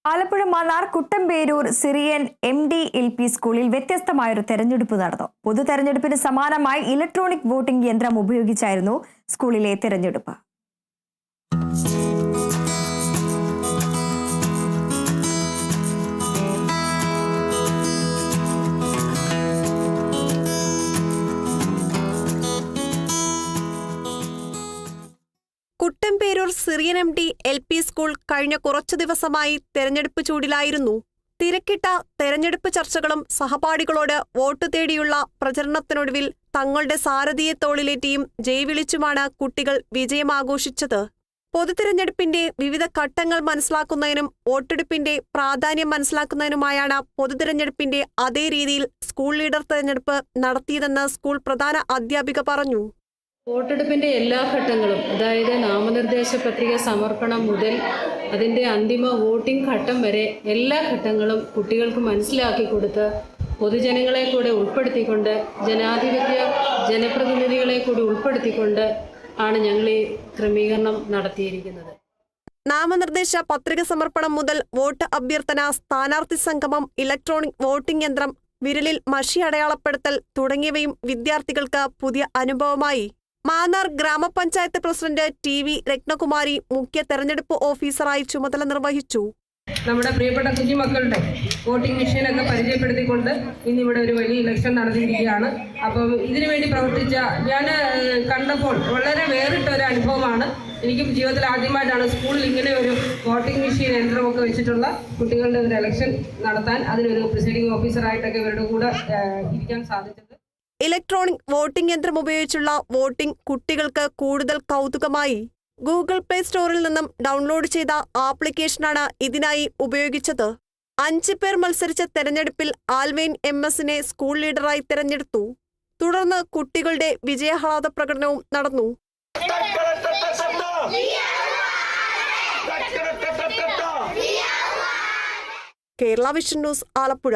Alappuzha Mannar Kuttamperoor Syrian MD LP സ്കൂളിൽ വ്യത്യസ്തമായൊരു തെരഞ്ഞെടുപ്പ് നടന്നു. പൊതു തെരഞ്ഞെടുപ്പിന് സമാനമായി ഇലക്ട്രോണിക് വോട്ടിംഗ് യന്ത്രം ഉപയോഗിച്ചായിരുന്നു സ്കൂളിലെ തെരഞ്ഞെടുപ്പ്. Kuttamperoor Syrian MD LP school കഴിഞ്ഞ കുറച്ചു ദിവസമായി തെരഞ്ഞെടുപ്പ് ചൂടിലായിരുന്നു. തിരക്കിട്ട തെരഞ്ഞെടുപ്പ് ചർച്ചകളും സഹപാഠികളോട് വോട്ട് തേടിയുള്ള പ്രചരണത്തിനൊടുവിൽ തങ്ങളുടെ സാരഥിയെ തോളിലേറ്റിയും ജയ്വിളിച്ചുമാണ് കുട്ടികൾ വിജയമാഘോഷിച്ചത്. പൊതുതെരഞ്ഞെടുപ്പിന്റെ വിവിധ ഘട്ടങ്ങൾ മനസ്സിലാക്കുന്നതിനും വോട്ടെടുപ്പിന്റെ പ്രാധാന്യം മനസ്സിലാക്കുന്നതിനുമായാണ് പൊതുതെരഞ്ഞെടുപ്പിന്റെ അതേ രീതിയിൽ സ്കൂൾ ലീഡർ തെരഞ്ഞെടുപ്പ് നടത്തിയതെന്ന് സ്കൂൾ പ്രധാന അധ്യാപിക പറഞ്ഞു. വോട്ടെടുപ്പിൻ്റെ എല്ലാ ഘട്ടങ്ങളും, അതായത് നാമനിർദ്ദേശ പത്രിക സമർപ്പണം മുതൽ അതിൻ്റെ അന്തിമ വോട്ടിംഗ് ഘട്ടം വരെ എല്ലാ ഘട്ടങ്ങളും കുട്ടികൾക്ക് മനസ്സിലാക്കി കൊടുത്ത് പൊതുജനങ്ങളെ കൂടെ ഉൾപ്പെടുത്തിക്കൊണ്ട് ജനാധിപത്യ ജനപ്രതിനിധികളെ കൂടി ഉൾപ്പെടുത്തിക്കൊണ്ട് ആണ് ഞങ്ങൾ ഈ ക്രമീകരണം നടത്തിയിരിക്കുന്നത്. നാമനിർദ്ദേശ പത്രിക സമർപ്പണം മുതൽ വോട്ട് അഭ്യർത്ഥന, സ്ഥാനാർത്ഥി സംഗമം, ഇലക്ട്രോണിക് വോട്ടിംഗ് യന്ത്രം, വിരലിൽ മഷി അടയാളപ്പെടുത്തൽ തുടങ്ങിയവയും വിദ്യാർത്ഥികൾക്ക് പുതിയ അനുഭവമായി. മാന്നാർ ഗ്രാമപഞ്ചായത്ത് പ്രസിഡന്റ് TV രത്നകുമാരി മുഖ്യ തെരഞ്ഞെടുപ്പ് ഓഫീസറായി ചുമതല നിർവഹിച്ചു. നമ്മുടെ പ്രിയപ്പെട്ട കുഞ്ഞുമക്കളുടെ വോട്ടിംഗ് മെഷീനൊക്കെ പരിചയപ്പെടുത്തിക്കൊണ്ട് ഇന്നിവിടെ ഒരു വലിയ ഇലക്ഷൻ നടന്നിരിക്കുകയാണ്. അപ്പം ഇതിനു വേണ്ടി പ്രവർത്തിച്ച ഞാൻ കണ്ടപ്പോൾ വളരെ വേറിട്ട ഒരു അനുഭവമാണ്. എനിക്ക് ജീവിതത്തിൽ ആദ്യമായിട്ടാണ് സ്കൂളിൽ ഇങ്ങനെ ഒരു വോട്ടിംഗ് മെഷീൻ യന്ത്രമൊക്കെ വെച്ചിട്ടുള്ള കുട്ടികളുടെ ഒരു ഇലക്ഷൻ നടത്താൻ അതിനൊരു പ്രിസൈഡിംഗ് ഓഫീസറായിട്ടൊക്കെ ഇവരുടെ കൂടെ ഇരിക്കാൻ സാധിച്ചത്. ഇലക്ട്രോണിക് വോട്ടിംഗ് യന്ത്രം ഉപയോഗിച്ചുള്ള വോട്ടിംഗ് കുട്ടികൾക്ക് കൂടുതൽ കൗതുകമായി. ഗൂഗിൾ പ്ലേ സ്റ്റോറിൽ നിന്നും ഡൗൺലോഡ് ചെയ്ത ആപ്ലിക്കേഷനാണ് ഇതിനായി ഉപയോഗിച്ചത്. 5 പേർ മത്സരിച്ച തെരഞ്ഞെടുപ്പിൽ ആൽവൈൻ MS-നെ സ്കൂൾ ലീഡറായി തെരഞ്ഞെടുത്തു. തുടർന്ന് കുട്ടികളുടെ വിജയാഹ്ലാദ പ്രകടനവും നടന്നു. Kerala vision news, Alappuzha.